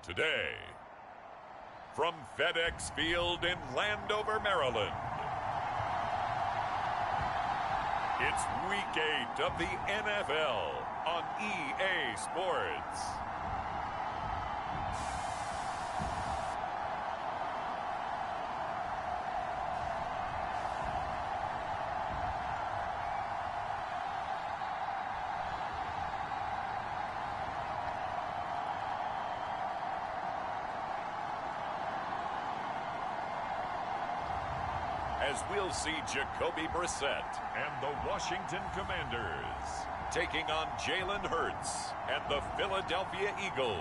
today. From FedEx Field in Landover, Maryland, it's Week 8 of the NFL on EA Sports. As we'll see Jacoby Brissett and the Washington Commanders taking on Jalen Hurts and the Philadelphia Eagles.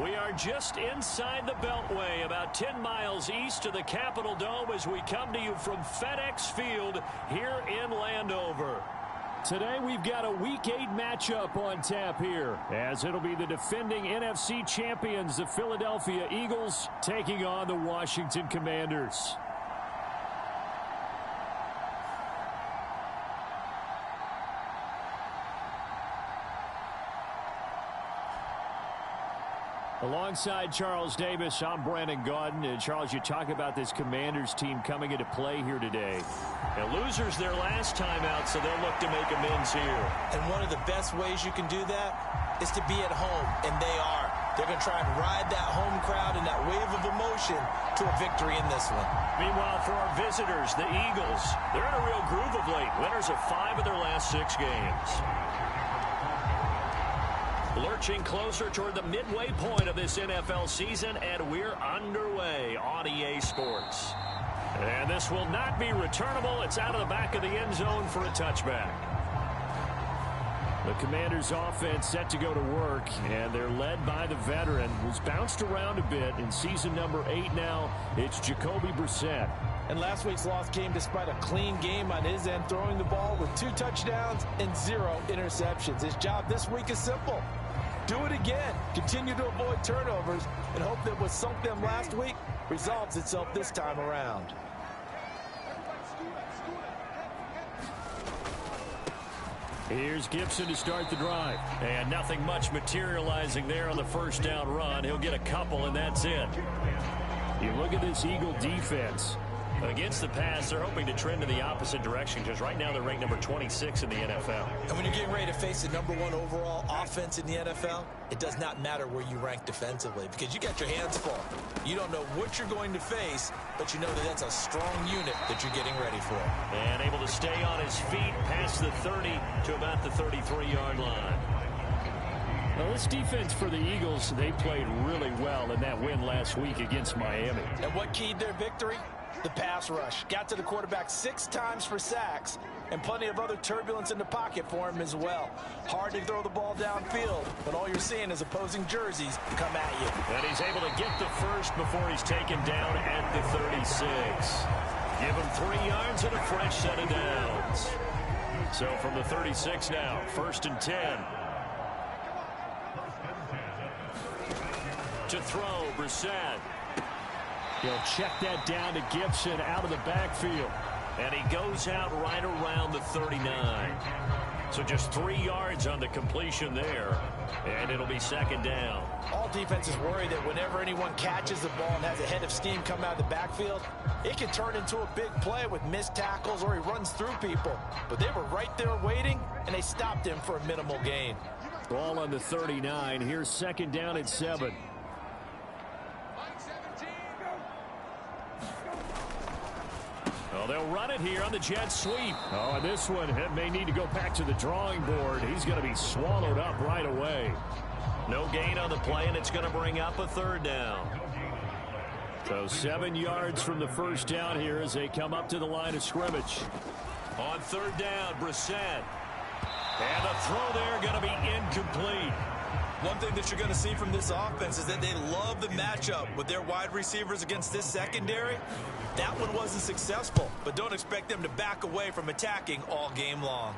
We are just inside the Beltway, about 10 miles east of the Capitol Dome as we come to you from FedEx Field here in Landover. Today we've got a Week 8 matchup on tap here, as it'll be the defending NFC champions, the Philadelphia Eagles, taking on the Washington Commanders. Alongside Charles Davis, I'm Brandon Gaudin. And Charles, you talk about this Commanders team coming into play here today. Now, losers their last time out, so they'll look to make amends here. And one of the best ways you can do that is to be at home, and they are. They're going to try and ride that home crowd and that wave of emotion to a victory in this one. Meanwhile, for our visitors, the Eagles, they're in a real groove of late. Winners of 5 of their last 6 games. Lurching closer toward the midway point of this NFL season, and we're underway on EA Sports. And this will not be returnable. It's out of the back of the end zone for a touchback. The Commanders' offense set to go to work, and they're led by the veteran who's bounced around a bit in season number 8 now. It's Jacoby Brissett. And last week's loss came despite a clean game on his end, throwing the ball with 2 touchdowns and 0 interceptions. His job this week is simple. Do it again. Continue to avoid turnovers and hope that what sunk them last week resolves itself this time around. Here's Gibson to start the drive. And nothing much materializing there on the first down run. He'll get a couple, and that's it. You look at this Eagle defense. Against the pass, they're hoping to trend in the opposite direction because right now they're ranked number 26 in the NFL. And when you're getting ready to face the number 1 overall offense in the NFL, it does not matter where you rank defensively because you got your hands full. You don't know what you're going to face, but you know that that's a strong unit that you're getting ready for. And able to stay on his feet past the 30 to about the 33-yard line. Well, this defense for the Eagles, they played really well in that win last week against Miami. And what keyed their victory? The pass rush. Got to the quarterback 6 times for sacks, and plenty of other turbulence in the pocket for him as well. Hard to throw the ball downfield, but all you're seeing is opposing jerseys come at you. And he's able to get the first before he's taken down at the 36. Give him 3 yards and a fresh set of downs. So from the 36 now, 1st and 10. To throw, Brissett. He'll check that down to Gibson out of the backfield. And he goes out right around the 39. So just 3 yards on the completion there. And it'll be 2nd down. All defenses worry that whenever anyone catches the ball and has a head of steam come out of the backfield, it can turn into a big play with missed tackles or he runs through people. But they were right there waiting, and they stopped him for a minimal gain. Ball on the 39. Here's 2nd down at 7. Oh, they'll run it here on the jet sweep. Oh, and this one may need to go back to the drawing board. He's going to be swallowed up right away. No gain on the play, and it's going to bring up a 3rd down. So 7 yards from the 1st down here as they come up to the line of scrimmage. On 3rd down, Brissett. And the throw there going to be incomplete. One thing that you're going to see from this offense is that they love the matchup with their wide receivers against this secondary. That one wasn't successful, but don't expect them to back away from attacking all game long.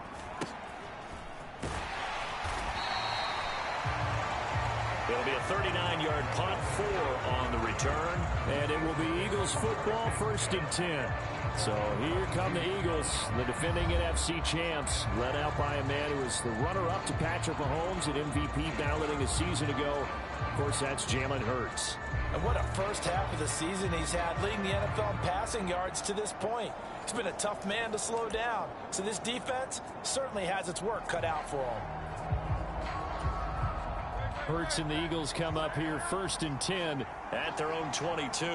It'll be a 39-yard punt, 4 on the return. And it will be Eagles football, 1st and 10. So here come the Eagles, the defending NFC champs, led out by a man who was the runner-up to Patrick Mahomes at MVP balloting a season ago. Of course, that's Jalen Hurts. And what a first half of the season he's had, leading the NFL in passing yards to this point. He's been a tough man to slow down. So this defense certainly has its work cut out for him. Hurts and the Eagles come up here 1st and 10 at their own 22.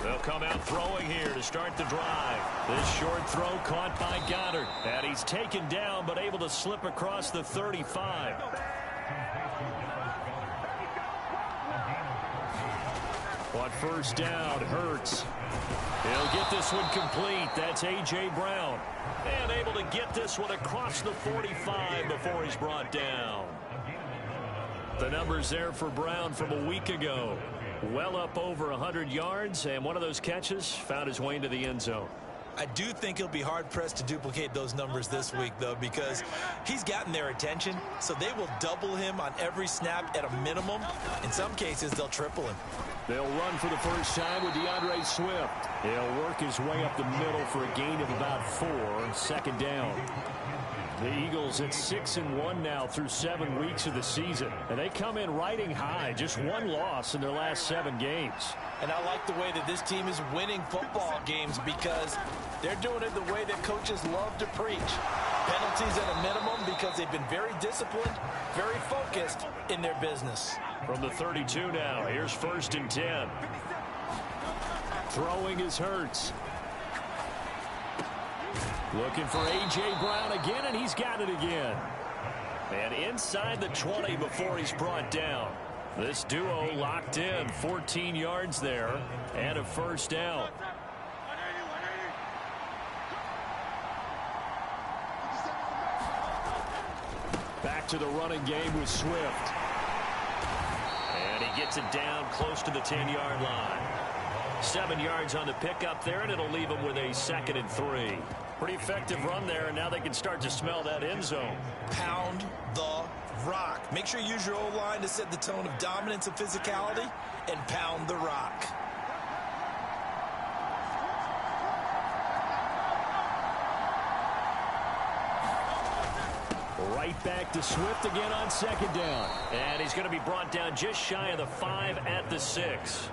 They'll come out throwing here to start the drive. This short throw caught by Goddard. And he's taken down but able to slip across the 35. On 1st down, Hurts. He'll get this one complete. That's A.J. Brown. And able to get this one across the 45 before he's brought down. The numbers there for Brown from a week ago. Well up over 100 yards, and one of those catches found his way into the end zone. I do think he'll be hard-pressed to duplicate those numbers this week, though, because he's gotten their attention, so they will double him on every snap at a minimum. In some cases, they'll triple him. They'll run for the first time with DeAndre Swift. He'll work his way up the middle for a gain of about 4, 2nd down. The Eagles at 6-1 now through 7 weeks of the season. And they come in riding high, just 1 loss in their last 7 games. And I like the way that this team is winning football games because they're doing it the way that coaches love to preach. Penalties at a minimum because they've been very disciplined, very focused in their business. From the 32 now, here's 1st and 10. Throwing is Hurts. Looking for A.J. Brown again, and he's got it again. And inside the 20 before he's brought down. This duo locked in, 14 yards there, and a 1st down. Back to the running game with Swift. And he gets it down close to the 10-yard line. 7 yards on the pickup there, and it'll leave him with a 2nd and 3. Pretty effective run there, and now they can start to smell that end zone. Pound the rock. Make sure you use your O-line to set the tone of dominance and physicality, and pound the rock. Right back to Swift again on 2nd down. And he's going to be brought down just shy of the 5 at the 6.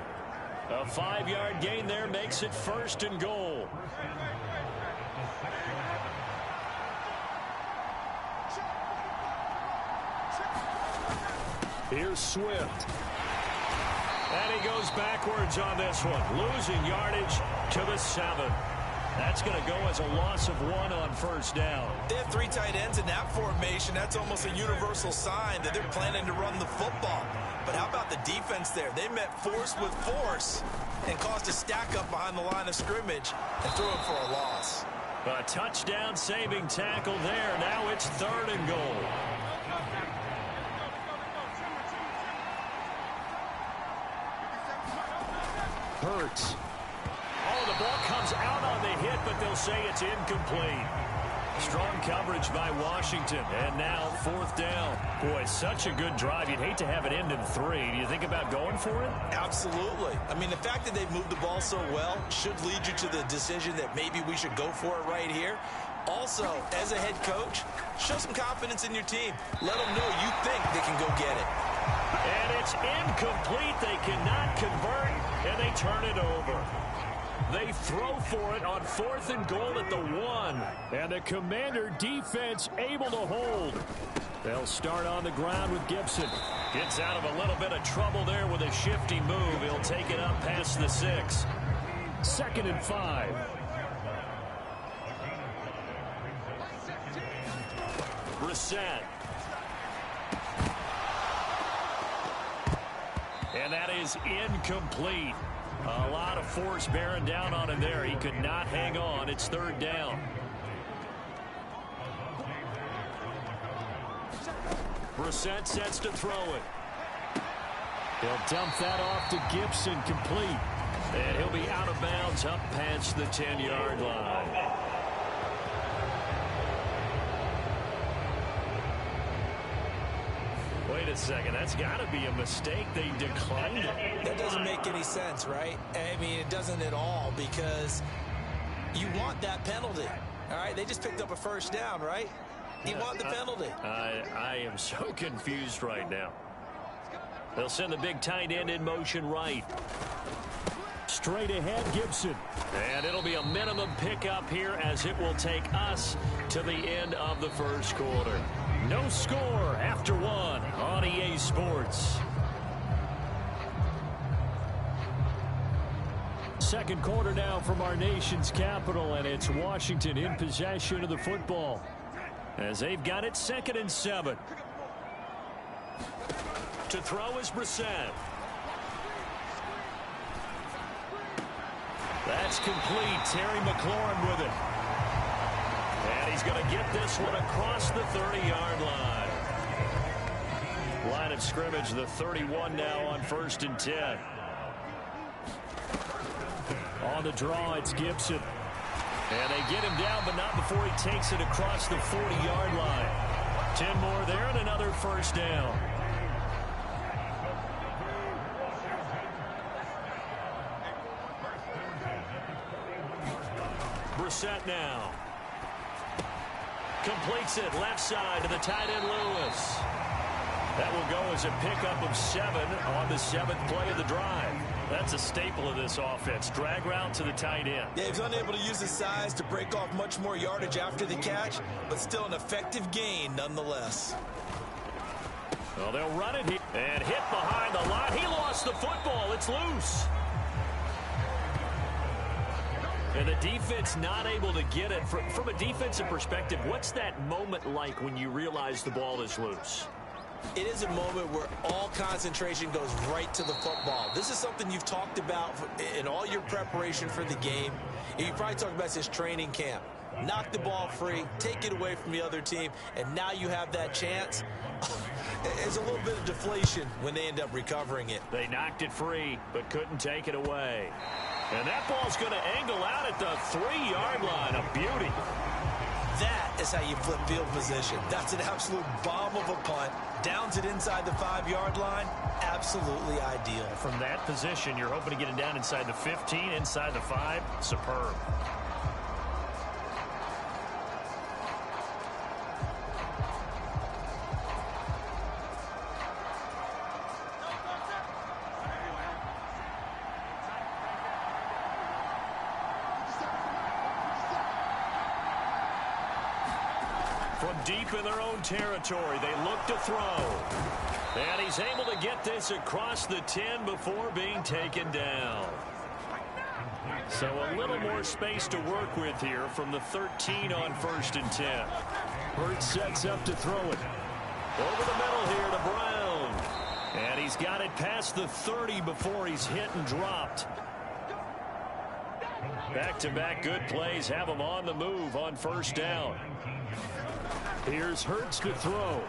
A 5-yard gain there makes it 1st and goal. Here's Swift. And he goes backwards on this one, losing yardage to the 7. That's going to go as a loss of 1 on 1st down. They have 3 tight ends in that formation. That's almost a universal sign that they're planning to run the football. But how about the defense there? They met force with force and caused a stack up behind the line of scrimmage and threw him for a loss. A touchdown saving tackle there. Now it's 3rd and goal. Hurts. Oh, the ball comes out on the hit, but they'll say it's incomplete. Strong coverage by Washington, and now 4th down. Boy, such a good drive. You'd hate to have it end in 3. Do you think about going for it? Absolutely. I mean, the fact that they've moved the ball so well should lead you to the decision that maybe we should go for it right here. Also, as a head coach, show some confidence in your team. Let them know you think they can go get it. And it's incomplete. They cannot convert, and they turn it over. They throw for it on 4th and goal at the 1. And the Commander defense able to hold. They'll start on the ground with Gibson. Gets out of a little bit of trouble there with a shifty move. He'll take it up past the 6. 2nd and 5. Brissett. And that is incomplete. A lot of force bearing down on him there. He could not hang on. It's 3rd down. Brissett sets to throw it. He'll dump that off to Gibson, complete. And he'll be out of bounds up past the 10-yard line. a second. That's got to be a mistake. They declined it. That doesn't make any sense, right? I mean, it doesn't at all, because you want that penalty. All right, they just picked up a first down, right? You want the penalty. I am so confused right now. They'll send the big tight end in motion right. Straight ahead, Gibson. And it'll be a minimum pickup here as it will take us to the end of the first quarter. No score after one on EA Sports. Second quarter now from our nation's capital, and it's Washington in possession of the football, as they've got it 2nd and 7. To throw is Brissett. That's complete. Terry McLaurin with it. And he's going to get this one across the 30-yard line. Line of scrimmage, the 31 now on 1st and 10. On the draw, it's Gibson. And they get him down, but not before he takes it across the 40-yard line. 10 more there and another first down. Brissett now. Completes it left side to the tight end Lewis. That will go as a pickup of 7 on the 7th play of the drive. That's a staple of this offense. Drag route to the tight end. Yeah, he's unable to use his size to break off much more yardage after the catch, but still an effective gain nonetheless. Well, they'll run it here and hit behind the line. He lost the football. It's loose. And the defense not able to get it. From a defensive perspective, what's that moment like when you realize the ball is loose? It is a moment where all concentration goes right to the football. This is something you've talked about in all your preparation for the game. You probably talked about this training camp. Knock the ball free, take it away from the other team, and now you have that chance. It's a little bit of deflation when they end up recovering it. They knocked it free, but couldn't take it away. And that ball's going to angle out at the 3-yard line. A beauty. That is how you flip field position. That's an absolute bomb of a punt. Downs it inside the 5-yard line. Absolutely ideal. From that position, you're hoping to get it down inside the 15, inside the 5. Superb. From deep in their own territory, they look to throw. And he's able to get this across the 10 before being taken down. So a little more space to work with here from the 13 on 1st and 10. Hurts sets up to throw it. Over the middle here to Brown. And he's got it past the 30 before he's hit and dropped. Back-to-back good plays have him on the move on 1st down. Here's Hurts to throw.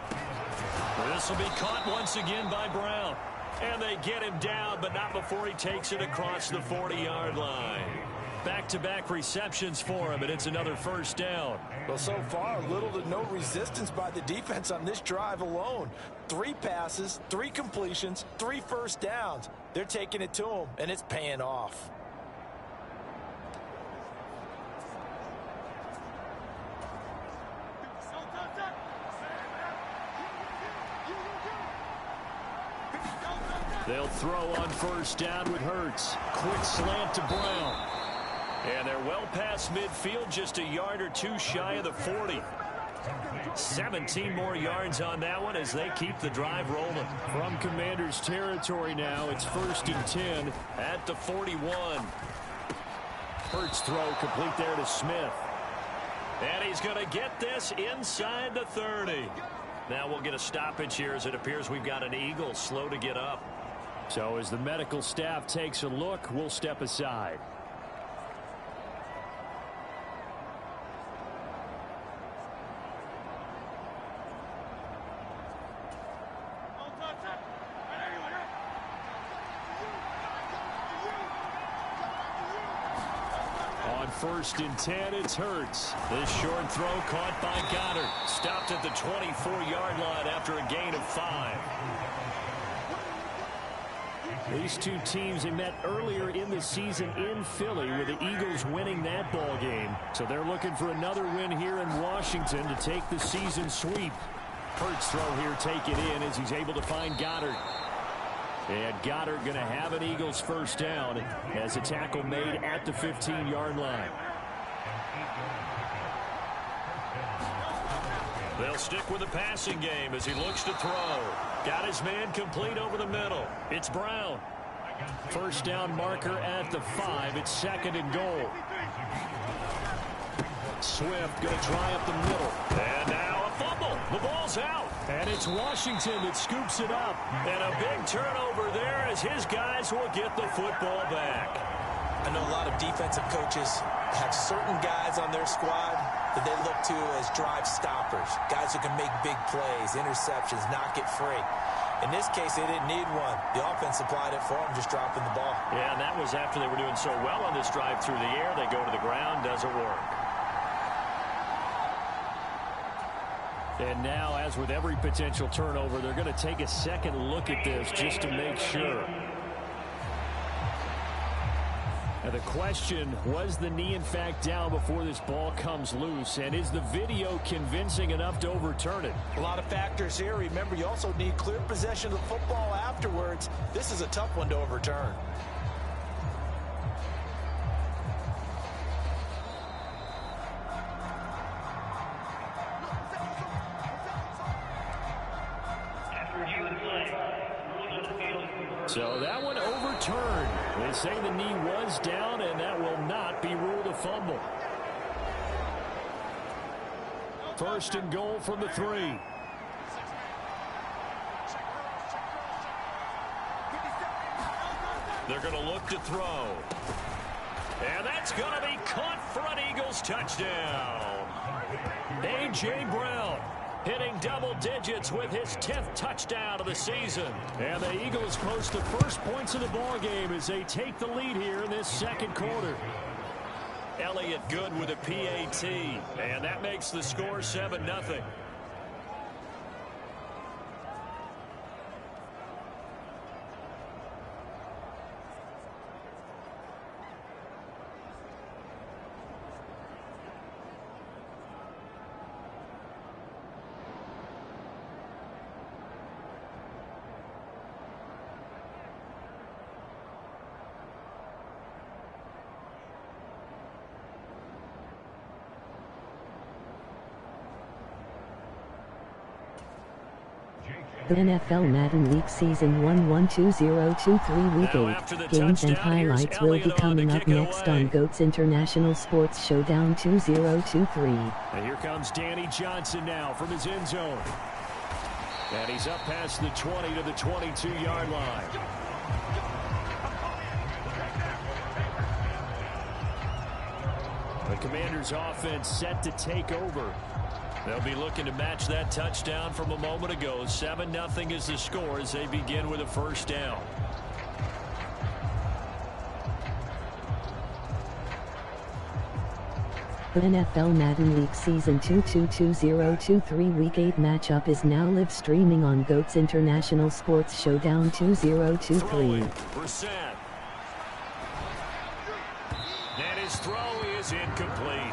This will be caught once again by Brown. And they get him down, but not before he takes it across the 40-yard line. Back-to-back receptions for him, and it's another first down. Well, so far, little to no resistance by the defense on this drive alone. 3 passes, 3 completions, 3 first downs. They're taking it to him, and it's paying off. They'll throw on 1st down with Hurts. Quick slant to Brown. And they're well past midfield, just a yard or 2 shy of the 40. 17 more yards on that one as they keep the drive rolling. From Commander's territory now, it's 1st and 10 at the 41. Hurts throw complete there to Smith. And he's going to get this inside the 30. Now we'll get a stoppage here as it appears we've got an Eagle slow to get up. So as the medical staff takes a look, we'll step aside. On first and 10. It's Hurts. This short throw caught by Goddard. Stopped at the 24-yard line after a gain of 5. These two teams, they met earlier in the season in Philly with the Eagles winning that ball game. So they're looking for another win here in Washington to take the season sweep. Hurts throw here taken in as he's able to find Goddard. And Goddard going to have an Eagles first down as a tackle made at the 15-yard line. They'll stick with the passing game as he looks to throw. Got his man complete over the middle. It's Brown. First down marker at the 5. It's second and goal. Swift going to try up the middle. And now a fumble. The ball's out. And it's Washington that scoops it up. And a big turnover there as his guys will get the football back. I know a lot of defensive coaches have certain guys on their squad that they look to as drive stoppers, guys who can make big plays, interceptions, knock it free. In this case, they didn't need one. The offense supplied it for them, just dropping the ball. Yeah, and that was after they were doing so well on this drive through the air. They go to the ground, doesn't work. And now, as with every potential turnover, they're going to take a second look at this just to make sure. Now the question, was the knee in fact down before this ball comes loose? And is the video convincing enough to overturn it? A lot of factors here. Remember, you also need clear possession of the football afterwards. This is a tough one to overturn. So that one overturned. They say the knee was down, and that will not be ruled a fumble. First and goal from the 3. They're going to look to throw. And that's going to be caught for an Eagles touchdown. A.J. Brown hitting double digits with his 10th touchdown of the season. And the Eagles post the first points of the ball game as they take the lead here in this second quarter. Elliott good with a PAT. And that makes the score 7-0. The NFL Madden League Season 1-1-2023 Week 8 games and highlights will be coming up next on GOAT's International Sports Showdown 2023. And here comes Danny Johnson now from his end zone. And he's up past the 20 to the 22-yard line. The Commanders' offense set to take over. They'll be looking to match that touchdown from a moment ago. 7-0 is the score as they begin with a first down. The NFL Madden League Season 2-2-2023 Week 8 matchup is now live streaming on GOAT's International Sports Showdown 2023. Brissett. And his throw is incomplete.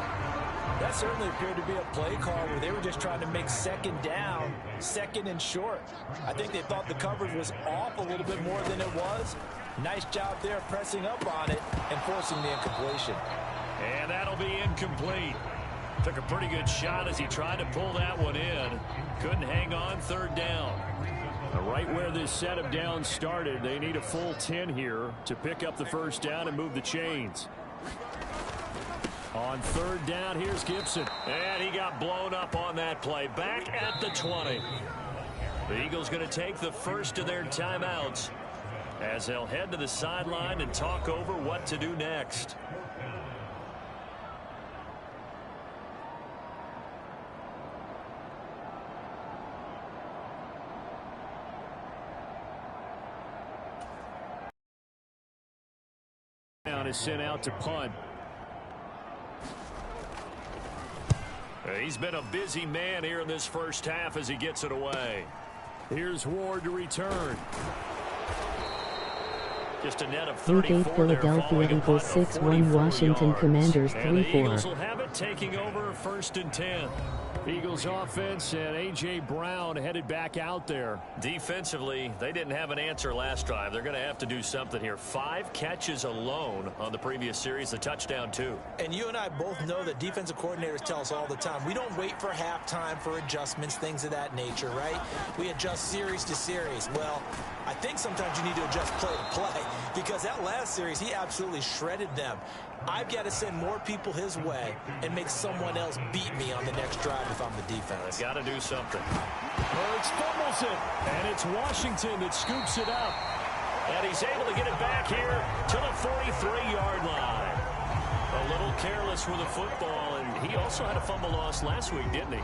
That certainly appeared to be a play call where they were just trying to make second down, second and short. I think they thought the coverage was off a little bit more than it was. Nice job there pressing up on it and forcing the incompletion. And that'll be incomplete. Took a pretty good shot as he tried to pull that one in. Couldn't hang on third down. Right where this set of downs started, they need a full 10 here to pick up the first down and move the chains. On third down, here's Gibson. And he got blown up on that play. Back at the 20. The Eagles going to take the first of their timeouts as they'll head to the sideline and talk over what to do next. Is sent out to punt. He's been a busy man here in this first half as he gets it away. Here's Ward to return. Just a net of Week 8 34 Philadelphia Eagles 6-1 Washington Commanders 3-4. And the Eagles will have it, taking over 1st and 10. Eagles offense and A.J. Brown headed back out there. Defensively, they didn't have an answer last drive. They're going to have to do something here. 5 catches alone on the previous series, the touchdown too. And you and I both know that defensive coordinators tell us all the time, we don't wait for halftime for adjustments, things of that nature, right? We adjust series to series. Well, I think sometimes you need to adjust play to play, because that last series, he absolutely shredded them. I've got to send more people his way and make someone else beat me on the next drive if I'm the defense. Got to do something. Hurts fumbles it, and it's Washington that scoops it up. And he's able to get it back here to the 43-yard line. A little careless with the football, and he also had a fumble loss last week, didn't he?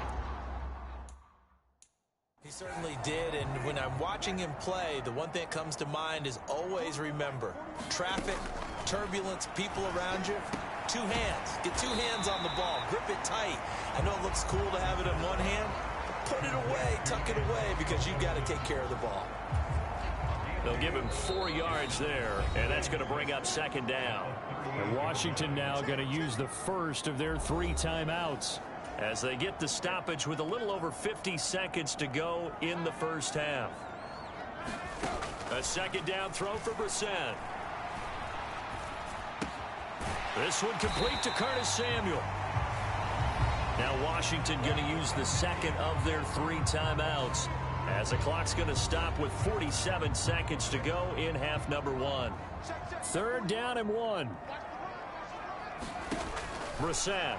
He certainly did, and when I'm watching him play, the one thing that comes to mind is always remember, traffic, turbulence, people around you, 2 hands. Get 2 hands on the ball. Grip it tight. I know it looks cool to have it in one hand, but put it away, tuck it away, because you've got to take care of the ball. They'll give him 4 yards there, and that's going to bring up 2nd down. And Washington now going to use the first of their 3 timeouts, as they get the stoppage with a little over 50 seconds to go in the first half. A 2nd down throw for Brissett. This one complete to Curtis Samuel. Now Washington going to use the 2nd of their 3 timeouts, as the clock's going to stop with 47 seconds to go in half number 1. 3rd down and 1. Brissett.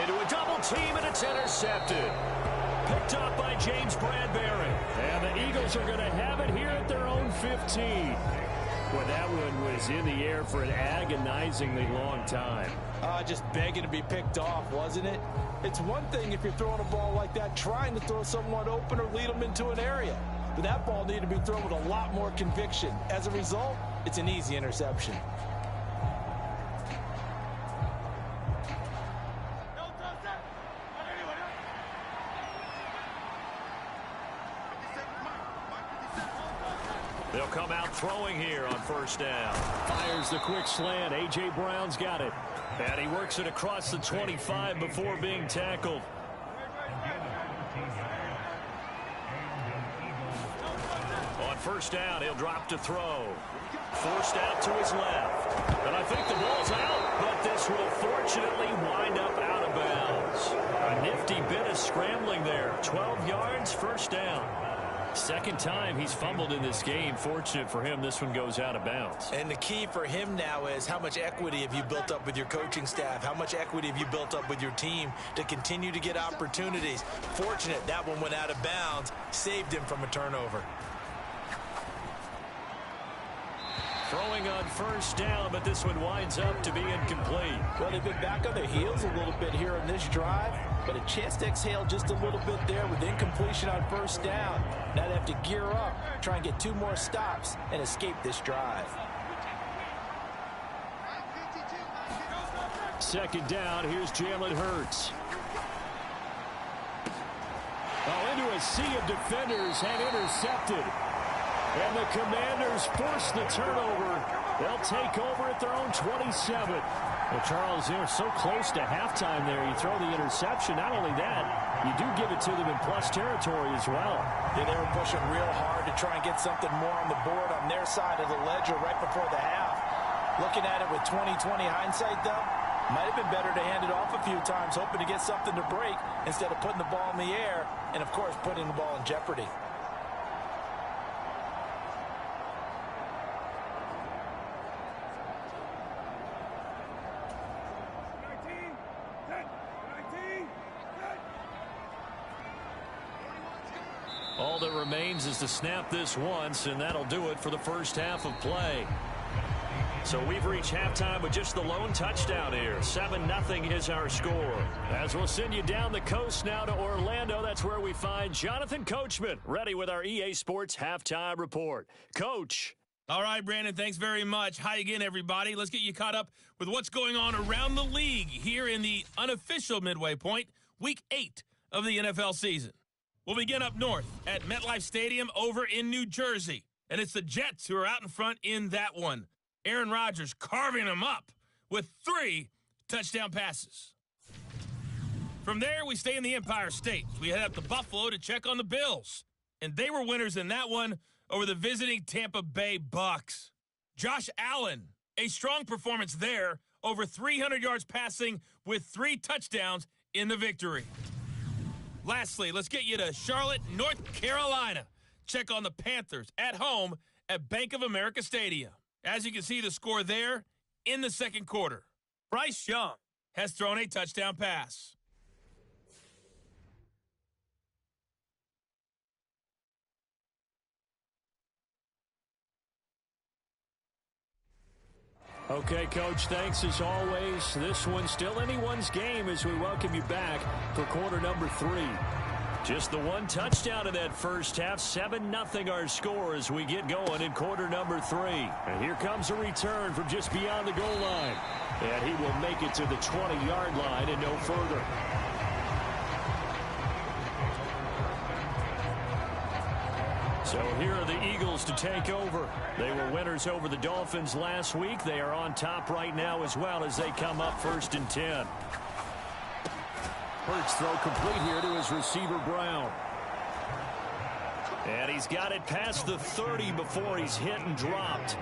Into a double team, and it's intercepted. Picked up by James Bradbury. And the Eagles are going to have it here at their own 15. Well, that one was in the air for an agonizingly long time. Just begging to be picked off, wasn't it? It's one thing if you're throwing a ball like that, trying to throw someone open or lead them into an area. But that ball needed to be thrown with a lot more conviction. As a result, it's an easy interception. They'll come out throwing here on 1st down. Fires the quick slant. A.J. Brown's got it. And he works it across the 25 before being tackled. On 1st down, he'll drop to throw. Forced out to his left. And I think the ball's out, but this will fortunately wind up out of bounds. A nifty bit of scrambling there. 12 yards, 1st down. 2nd time he's fumbled in this game. Fortunate for him, this one goes out of bounds. And the key for him now is how much equity have you built up with your coaching staff? How much equity have you built up with your team to continue to get opportunities? Fortunate that one went out of bounds, saved him from a turnover. Throwing on 1st down, but this one winds up to be incomplete. Well, they've been back on their heels a little bit here in this drive, but a chance to exhale just a little bit there with incompletion on 1st down. Now they have to gear up, try and get 2 more stops, and escape this drive. 2nd down, here's Jalen Hurts. Oh, into a sea of defenders and intercepted. And the Commanders force the turnover. They'll take over at their own 27. Well, Charles, they're so close to halftime there. You throw the interception. Not only that, you do give it to them in plus territory as well. Yeah, they were pushing real hard to try and get something more on the board on their side of the ledger right before the half. Looking at it with 20/20 hindsight, though, might have been better to hand it off a few times, hoping to get something to break instead of putting the ball in the air and, of course, putting the ball in jeopardy. All that remains is to snap this once, and that'll do it for the first half of play. So we've reached halftime with just the lone touchdown here. 7-0 is our score. As we'll send you down the coast now to Orlando, that's where we find Jonathan Coachman, ready with our EA Sports Halftime Report. Coach. All right, Brandon, thanks very much. Hi again, everybody. Let's get you caught up with what's going on around the league here in the unofficial midway point, Week 8 of the NFL season. We'll begin up north at MetLife Stadium over in New Jersey. And it's the Jets who are out in front in that one. Aaron Rodgers carving them up with 3 touchdown passes. From there, we stay in the Empire State. We head up to Buffalo to check on the Bills. And they were winners in that one over the visiting Tampa Bay Bucks. Josh Allen, a strong performance there, over 300 yards passing with 3 touchdowns in the victory. Lastly, let's get you to Charlotte, North Carolina. Check on the Panthers at home at Bank of America Stadium. As you can see, the score there in the second quarter. Bryce Young has thrown a touchdown pass. Okay, Coach, thanks as always. This one's still anyone's game as we welcome you back for quarter number 3. Just the 1 touchdown in that first half, 7-0 our score as we get going in quarter number 3. And here comes a return from just beyond the goal line. And he will make it to the 20-yard line and no further. So here are the Eagles to take over. They were winners over the Dolphins last week. They are on top right now as well as they come up 1st and 10. Hurts throw complete here to his receiver, Brown. And he's got it past the 30 before he's hit and dropped.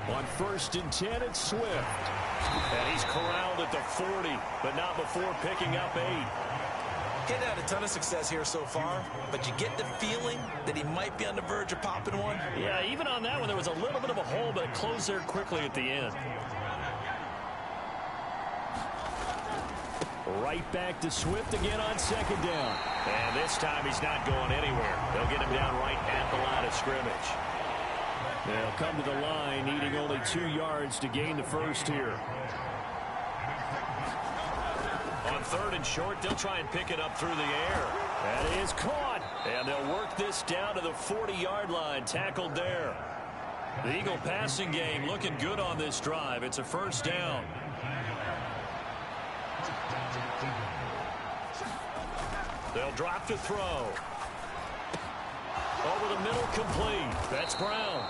On 1st and 10, it's Swift. And he's corralled at the 40, but not before picking up 8. Getting had a ton of success here so far, but you get the feeling that he might be on the verge of popping one. Yeah, even on that one, there was a little bit of a hole, but it closed there quickly at the end. Right back to Swift again on 2nd down. And this time he's not going anywhere. They'll get him down right at the line of scrimmage. They'll come to the line, needing only 2 yards to gain the first here. On 3rd and short, they'll try and pick it up through the air. That is caught. And they'll work this down to the 40-yard line. Tackled there. The Eagle passing game looking good on this drive. It's a 1st down. They'll drop to throw. Over the middle, complete. That's Brown.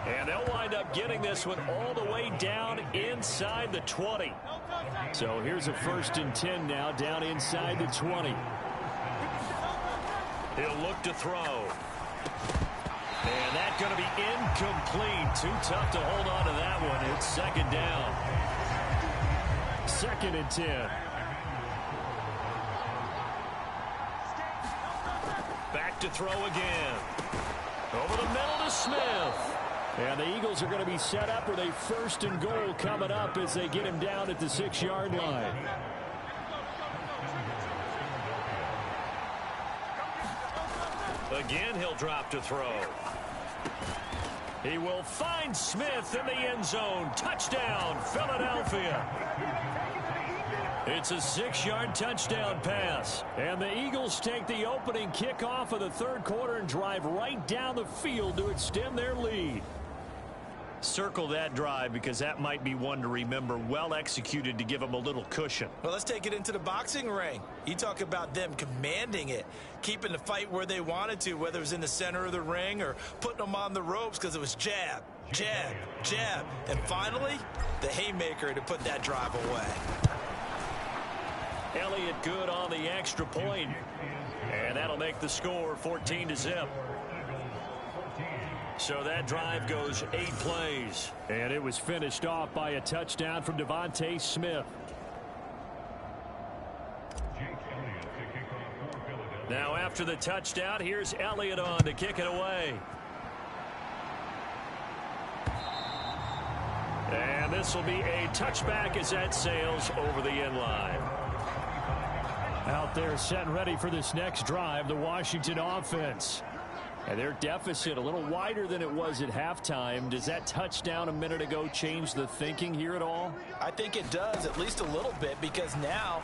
And they'll wind up getting this one all the way down inside the 20. So here's a 1st and 10 now, down inside the 20. He'll look to throw. And that's going to be incomplete. Too tough to hold on to that one. It's 2nd down. 2nd and 10. Back to throw again. Over the middle to Smith. And the Eagles are going to be set up with a 1st and goal coming up as they get him down at the 6-yard line. Again, he'll drop to throw. He will find Smith in the end zone. Touchdown, Philadelphia. It's a 6-yard touchdown pass. And the Eagles take the opening kickoff of the 3rd quarter and drive right down the field to extend their lead. Circle that drive because that might be one to remember. Well executed to give them a little cushion. Well, let's take it into the boxing ring. You talk about them commanding it, keeping the fight where they wanted to, whether it was in the center of the ring or putting them on the ropes because it was jab, jab, jab. And finally, the haymaker to put that drive away. Elliott good on the extra point. And that'll make the score 14-0. So that drive goes 8 plays. And it was finished off by a touchdown from Devontae Smith. Now after the touchdown, here's Elliott on to kick it away. And this will be a touchback as that sails over the end line. Out there set and ready for this next drive, the Washington offense. And their deficit a little wider than it was at halftime. Does that touchdown a minute ago change the thinking here at all? I think it does, at least a little bit, because now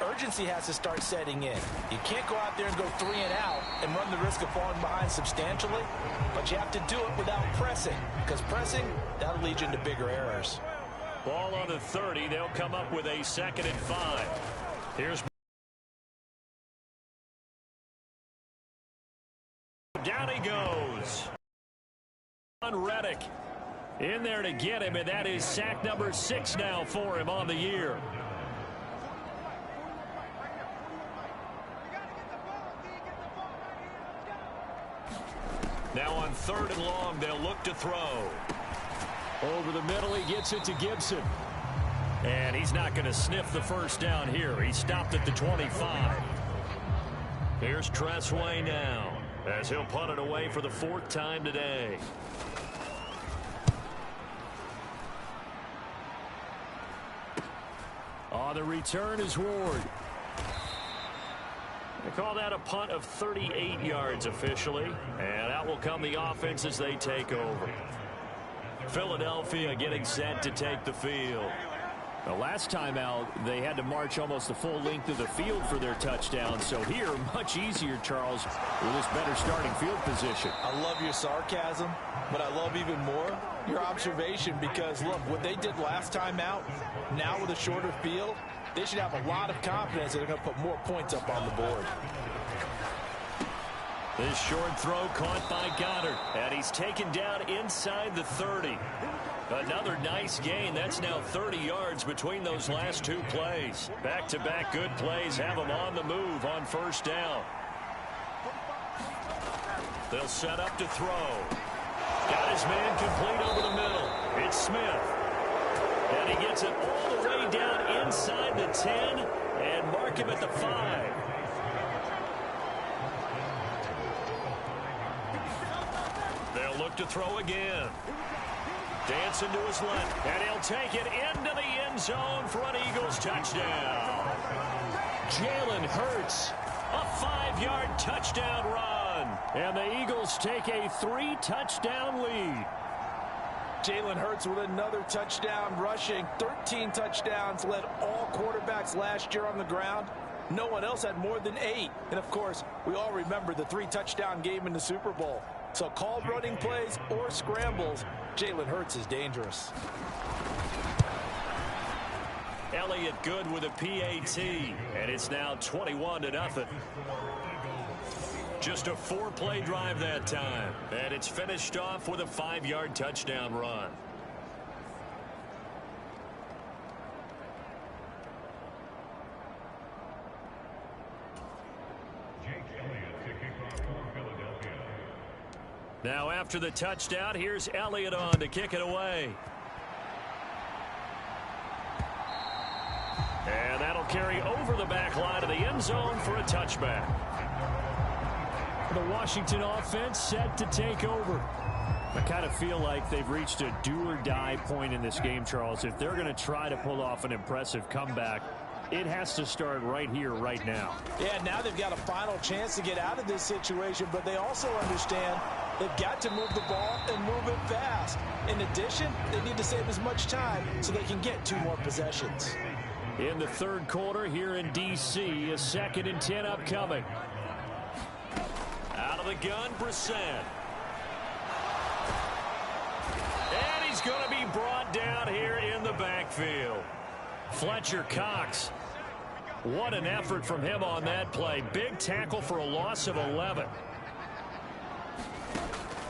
urgency has to start setting in. You can't go out there and go 3 and out and run the risk of falling behind substantially, but you have to do it without pressing, because pressing, that'll lead you into bigger errors. Ball on the 30. They'll come up with a 2nd and 5. Here's down he goes. On Reddick in there to get him, and that is sack number 6 now for him on the year. Now on 3rd and long, they'll look to throw. Over the middle, he gets it to Gibson. And he's not going to sniff the first down here. He stopped at the 25. Here's Tressway now, as he'll punt it away for the 4th time today. On the return is Ward. They call that a punt of 38 yards officially, and out will come the offense as they take over. Philadelphia getting set to take the field. The last time out, they had to march almost the full length of the field for their touchdown. So here, much easier, Charles, with this better starting field position. I love your sarcasm, but I love even more your observation, because, look, what they did last time out, now with a shorter field, they should have a lot of confidence that they're going to put more points up on the board. This short throw caught by Goddard, and he's taken down inside the 30. Another nice gain. That's now 30 yards between those last 2 plays. Back-to-back good plays have them on the move on 1st down. They'll set up to throw. Got his man complete over the middle. It's Smith. And he gets it all the way down inside the 10 and mark him at the 5. They'll look to throw again. Dancing to his left, and he'll take it into the end zone for an Eagles touchdown. Jalen Hurts, a 5-yard touchdown run. And the Eagles take a 3-touchdown lead. Jalen Hurts with another touchdown rushing. 13 touchdowns, led all quarterbacks last year on the ground. No one else had more than 8. And, of course, we all remember the 3-touchdown game in the Super Bowl. So called running plays or scrambles, Jalen Hurts is dangerous. Elliott good with a PAT, and it's now 21-0. Just a 4-play drive that time, and it's finished off with a 5-yard touchdown run. Now after the touchdown, here's Elliott on to kick it away. And that'll carry over the back line of the end zone for a touchback. The Washington offense set to take over. I kind of feel like they've reached a do-or-die point in this game, Charles. If they're going to try to pull off an impressive comeback, it has to start right here, right now. Yeah, now they've got a final chance to get out of this situation, but they also understand they've got to move the ball and move it fast. In addition, they need to save as much time so they can get 2 more possessions. In the 3rd quarter here in D.C., a 2nd and 10 upcoming. Out of the gun, Brissett. And he's going to be brought down here in the backfield. Fletcher Cox. What an effort from him on that play. Big tackle for a loss of 11.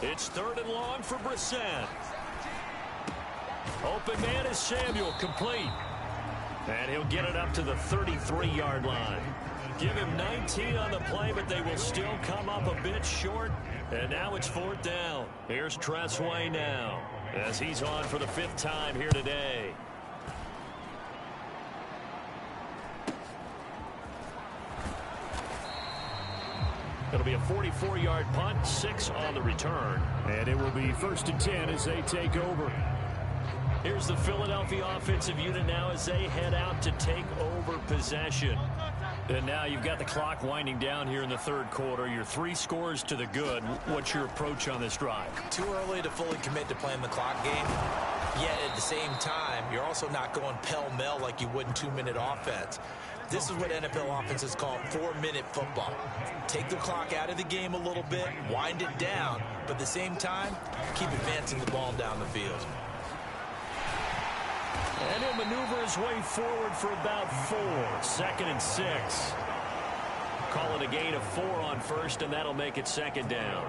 It's 3rd and long for Brissett. Open man is Samuel, complete. And he'll get it up to the 33-yard line. Give him 19 on the play, but they will still come up a bit short. And now it's 4th down. Here's Tressway now, as he's on for the 5th time here today. It'll be a 44-yard punt, 6 on the return. And it will be 1st and 10 as they take over. Here's the Philadelphia offensive unit now as they head out to take over possession. And now you've got the clock winding down here in the 3rd quarter. You're 3 scores to the good. What's your approach on this drive? Too early to fully commit to playing the clock game. Yet at the same time, you're also not going pell-mell like you would in 2-minute offense. This is what NFL offenses call 4-minute football. Take the clock out of the game a little bit, wind it down, but at the same time, keep advancing the ball down the field. And he'll maneuver his way forward for about 4. 2nd and 6. Call it a gain of 4 on first, and that'll make it 2nd down.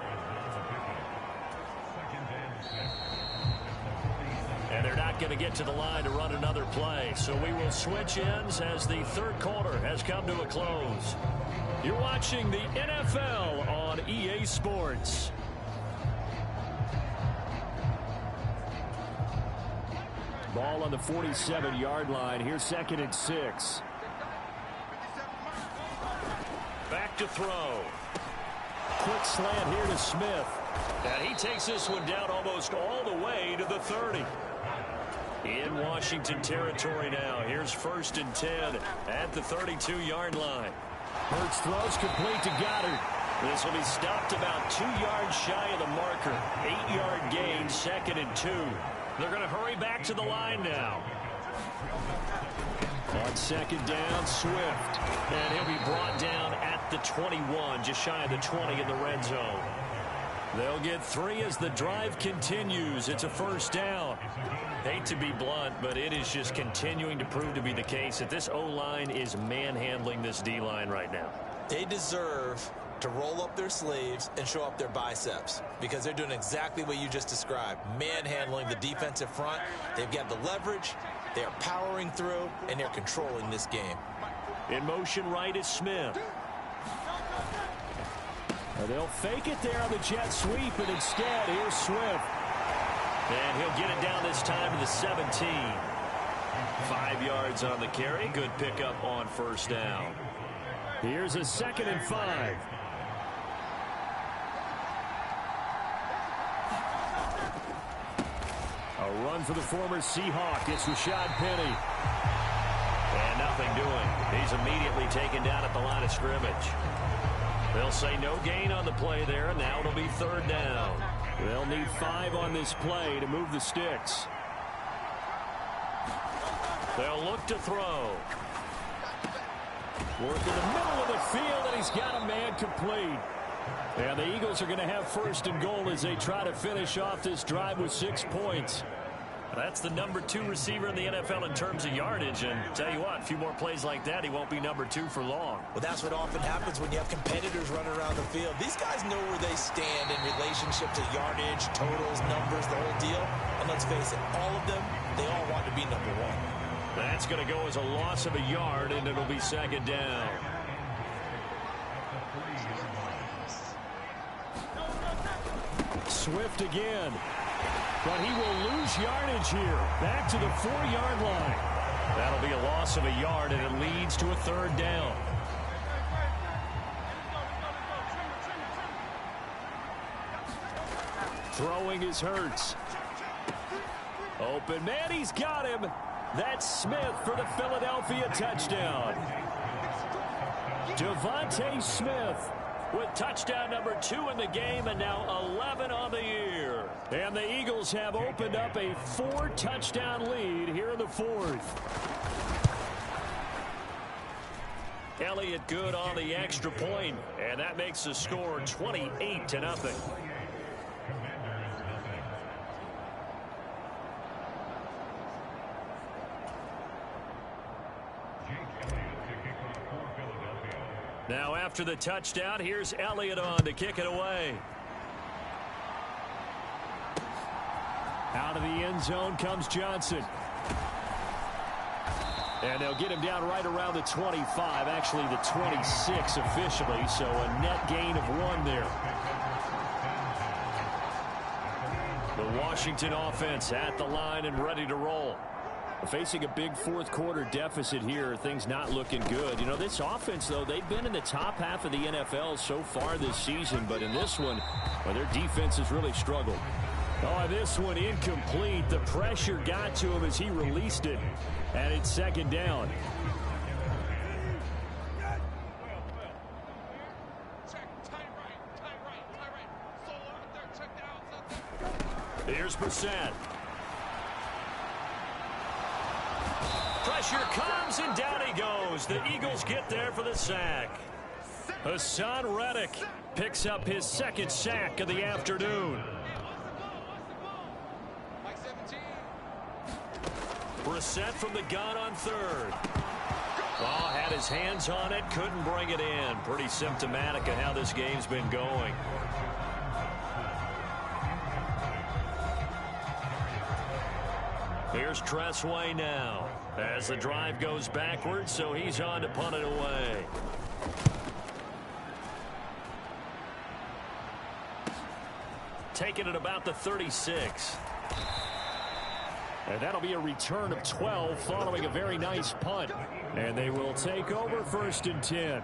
And they're not going to get to the line to run another play. So we will switch ends as the 3rd quarter has come to a close. You're watching the NFL on EA Sports. Ball on the 47-yard line. Here's 2nd and 6. Back to throw. Quick slant here to Smith. And he takes this one down almost all the way to the 30. In Washington territory now. Here's 1st and 10 at the 32-yard line. Hurts throws complete to Goddard. This will be stopped about 2 yards shy of the marker. 8-yard gain, 2nd and 2. They're going to hurry back to the line now. On 2nd down, Swift. And he'll be brought down at the 21, just shy of the 20 in the red zone. They'll get 3 as the drive continues. It's a 1st down. Hate to be blunt, but it is just continuing to prove to be the case that this O-line is manhandling this D-line right now. They deserve to roll up their sleeves and show up their biceps because they're doing exactly what you just described, manhandling the defensive front. They've got the leverage, they're powering through, and they're controlling this game. In motion right is Smith. They'll fake it there on the jet sweep, and instead, here's Swift. And he'll get it down this time to the 17. 5 yards on the carry. Good pickup on 1st down. Here's a 2nd and 5. A run for the former Seahawk. It's Rashad Penny. And nothing doing. He's immediately taken down at the line of scrimmage. They'll say no gain on the play there, and now it'll be 3rd down. They'll need 5 on this play to move the sticks. They'll look to throw. Work in the middle of the field, and he's got a man complete. And the Eagles are going to have 1st and goal as they try to finish off this drive with 6 points. That's the number 2 receiver in the NFL in terms of yardage. And tell you what, a few more plays like that, he won't be number 2 for long. Well, that's what often happens when you have competitors running around the field. These guys know where they stand in relationship to yardage, totals, numbers, the whole deal. And let's face it, all of them, they all want to be number 1. That's going to go as a loss of a yard, and it'll be 2nd down. Swift again. But he will lose yardage here. Back to the 4-yard line. That'll be a loss of a yard, and it leads to a 3rd down. Throwing is Hurts. Open man, he's got him. That's Smith for the Philadelphia touchdown. Devontae Smith with touchdown number 2 in the game, and now 11 on the year. And the Eagles have opened up a 4-touchdown lead here in the 4th. Elliott good on the extra point, and that makes the score 28-0. Now after the touchdown, here's Elliott on to kick it away. Out of the end zone comes Johnson. And they'll get him down right around the 25, actually the 26 officially, so a net gain of 1 there. The Washington offense at the line and ready to roll. Facing a big 4th quarter deficit here, things not looking good. You know, this offense, though, they've been in the top half of the NFL so far this season, but in this one, well, their defense has really struggled. Oh, this one incomplete. The pressure got to him as he released it, and it's 2nd down. Here's Brissett. Pressure comes, and down he goes. The Eagles get there for the sack. Hassan Reddick picks up his second sack of the afternoon. Brissett from the gun on third. Oh, had his hands on it, couldn't bring it in. Pretty symptomatic of how this game's been going. Here's Tressway now as the drive goes backwards, so he's on to punt it away. Taking it about the 36. And that'll be a return of 12 following a very nice punt. And they will take over 1st and 10.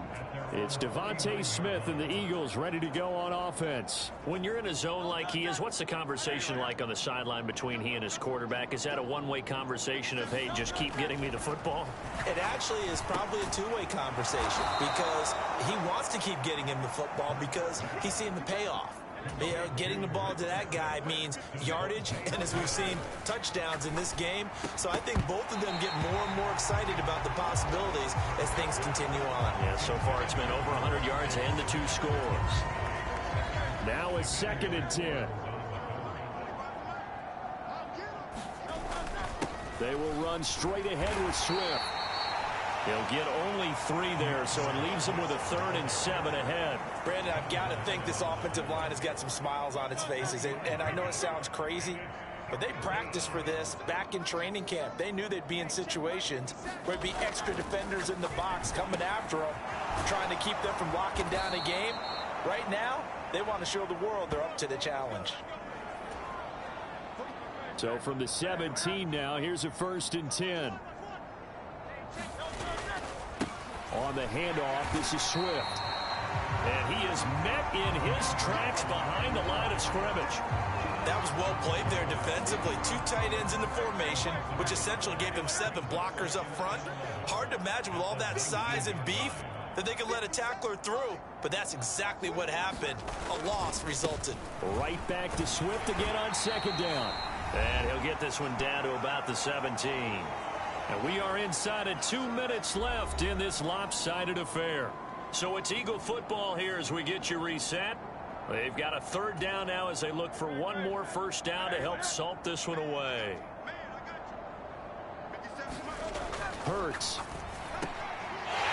It's Devontae Smith and the Eagles ready to go on offense. When you're in a zone like he is, what's the conversation like on the sideline between he and his quarterback? Is that a one-way conversation of, hey, just keep getting me the football? It actually is probably a two-way conversation because he wants to keep getting him the football because he's seeing the payoff. Getting the ball to that guy means yardage, and as we've seen, touchdowns in this game. So I think both of them get more and more excited about the possibilities as things continue on. Yeah, so far it's been over 100 yards and the 2 scores. Now it's 2nd and 10. They will run straight ahead with Swift. He'll get only 3 there, so it leaves him with a 3rd and 7 ahead. Brandon, I've got to think this offensive line has got some smiles on its faces. And I know it sounds crazy, but they practiced for this back in training camp. They knew they'd be in situations where there'd be extra defenders in the box coming after them, trying to keep them from locking down a game. Right now, they want to show the world they're up to the challenge. So from the 17 now, here's a 1st and 10. On the handoff, this is Swift. And he is met in his tracks behind the line of scrimmage. That was well played there defensively. 2 tight ends in the formation, which essentially gave him 7 blockers up front. Hard to imagine with all that size and beef that they could let a tackler through. But that's exactly what happened. A loss resulted. Right back to Swift again on 2nd down. And he'll get this one down to about the 17. And we are inside of 2 minutes left in this lopsided affair. So it's Eagle football here as we get you reset. They've got a 3rd down now as they look for one more 1st down to help salt this one away. Hurts.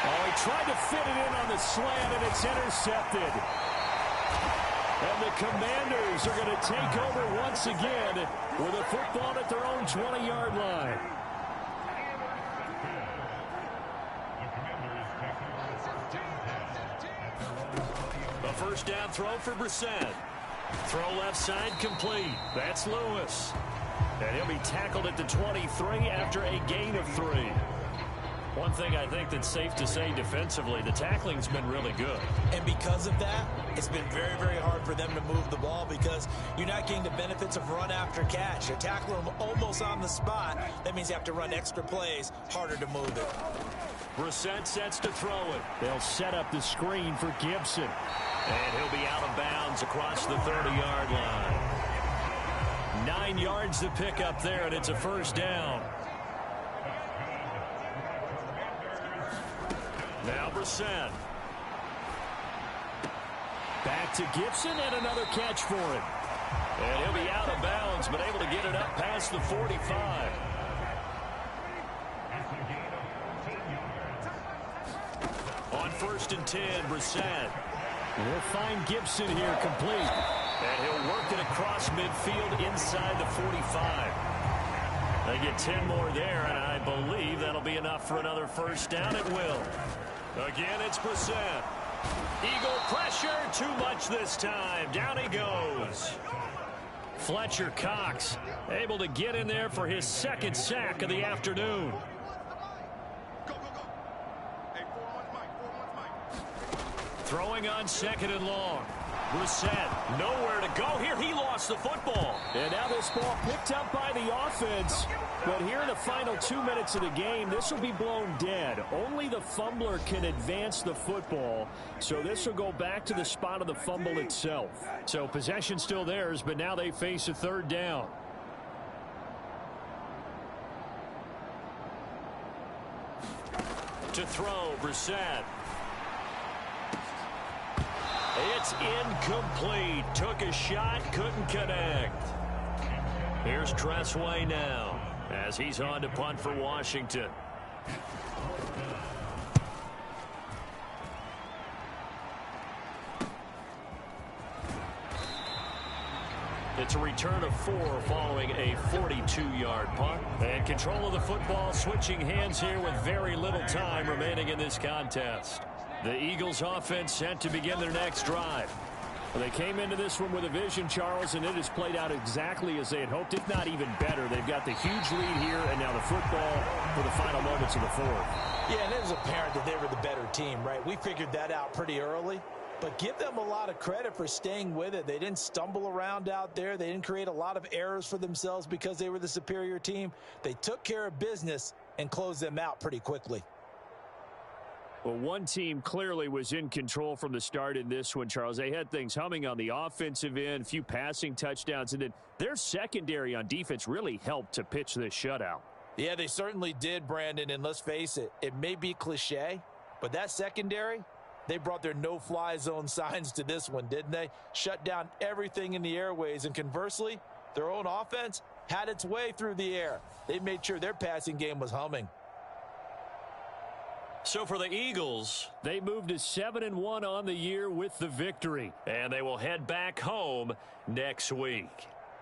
Oh, he tried to fit it in on the slant, and it's intercepted. And the Commanders are going to take over once again with a football at their own 20-yard line. A 1st down throw for Brissett. Throw left side complete. That's Lewis. And he'll be tackled at the 23 after a gain of 3. One thing I think that's safe to say defensively, the tackling's been really good. And because of that, it's been very, very hard for them to move the ball because you're not getting the benefits of run after catch. You're tackling them almost on the spot. That means you have to run extra plays, harder to move it. Brissett sets to throw it. They'll set up the screen for Gibson. And he'll be out of bounds across the 30-yard line. 9 yards to pick up there, and it's a 1st down. Now Brissett. Back to Gibson and another catch for him. And he'll be out of bounds, but able to get it up past the 45. On 1st and 10, Brissett. We'll find Gibson here complete. And he'll work it across midfield inside the 45. They get 10 more there, and I believe that'll be enough for another 1st down. It will. Again, it's Brissett. Eagle pressure, too much this time. Down he goes. Fletcher Cox able to get in there for his 2nd sack of the afternoon. Throwing on 2nd and long. Brissett nowhere to go here. He lost the football. And now this ball picked up by the offense. But here in the final 2 minutes of the game, this will be blown dead. Only the fumbler can advance the football. So this will go back to the spot of the fumble itself. So possession still theirs, but now they face a 3rd down. To throw, Brissett. It's incomplete. Took a shot, couldn't connect. Here's Tressway now as he's on to punt for Washington. It's a return of 4 following a 42-yard punt. And control of the football switching hands here with very little time remaining in this contest. The Eagles offense set to begin their next drive. Well, they came into this one with a vision, Charles, and it has played out exactly as they had hoped, if not even better. They've got the huge lead here, and now the football for the final moments of the fourth. Yeah, and it was apparent that they were the better team, right? We figured that out pretty early. But give them a lot of credit for staying with it. They didn't stumble around out there. They didn't create a lot of errors for themselves because they were the superior team. They took care of business and closed them out pretty quickly. Well, one team clearly was in control from the start in this one, Charles. They had things humming on the offensive end, a few passing touchdowns, and then their secondary on defense really helped to pitch this shutout. Yeah, they certainly did, Brandon, and let's face it, it may be cliche, but that secondary, they brought their no-fly zone signs to this one, didn't they? Shut down everything in the airways, and conversely, their own offense had its way through the air. They made sure their passing game was humming. So for the Eagles, they moved to 7-1 on the year with the victory, and they will head back home next week.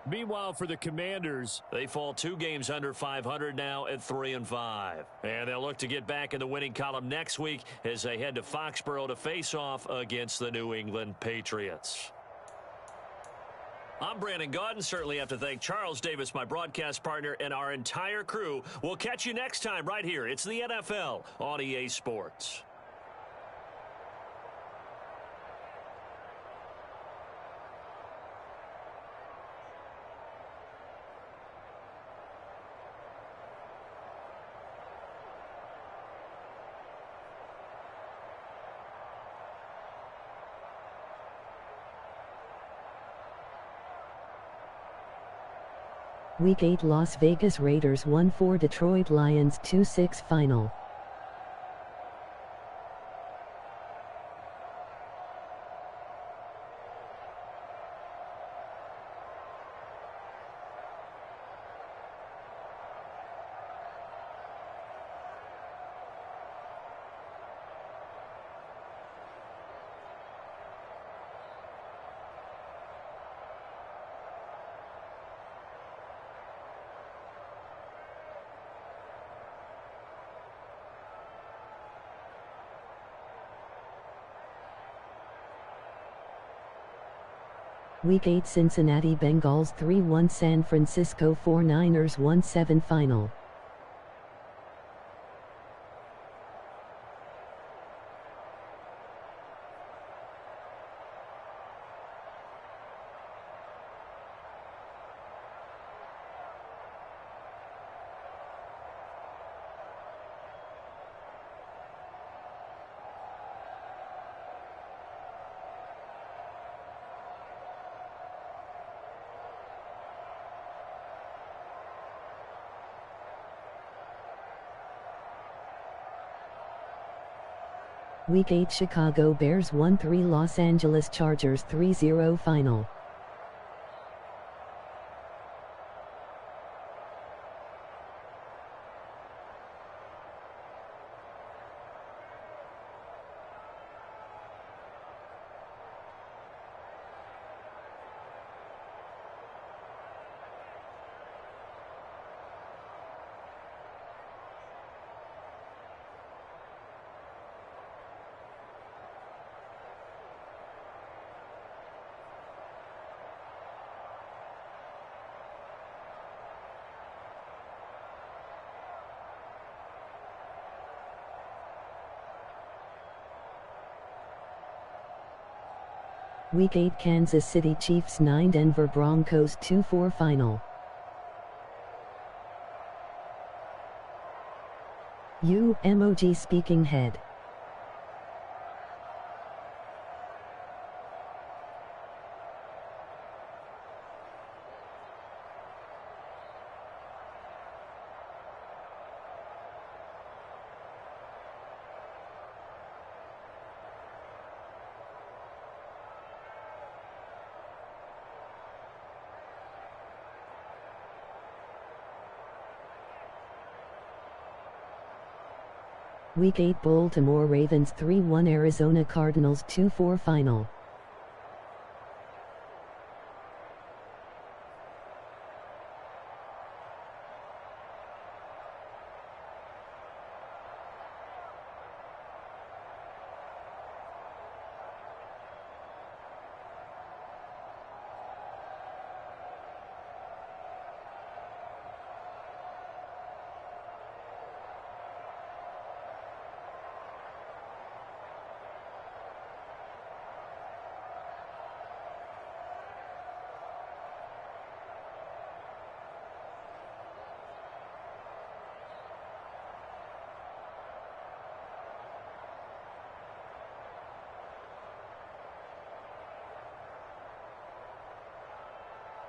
Meanwhile, for the Commanders, they fall 2 games under 500 now at 3-5. And they'll look to get back in the winning column next week as they head to Foxborough to face off against the New England Patriots. I'm Brandon Gaudin. Certainly have to thank Charles Davis, my broadcast partner, and our entire crew. We'll catch you next time right here. It's the NFL on EA Sports. Week 8 Las Vegas Raiders 1-4 Detroit Lions 2-6 final. Week 8 Cincinnati Bengals 3-1 San Francisco 49ers 1-7 final. Week 8 Chicago Bears 1-3 Los Angeles Chargers 3-0 final. Week 8 Kansas City Chiefs 9 Denver Broncos 2-4 final. Emoji speaking head. Week 8 Baltimore Ravens 3-1 Arizona Cardinals 2-4 final.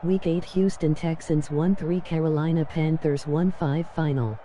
Week 8 Houston Texans 1-3 Carolina Panthers 1-5 final.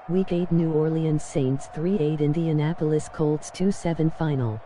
Week 8 New Orleans Saints 3-8 Indianapolis Colts 2-7 final.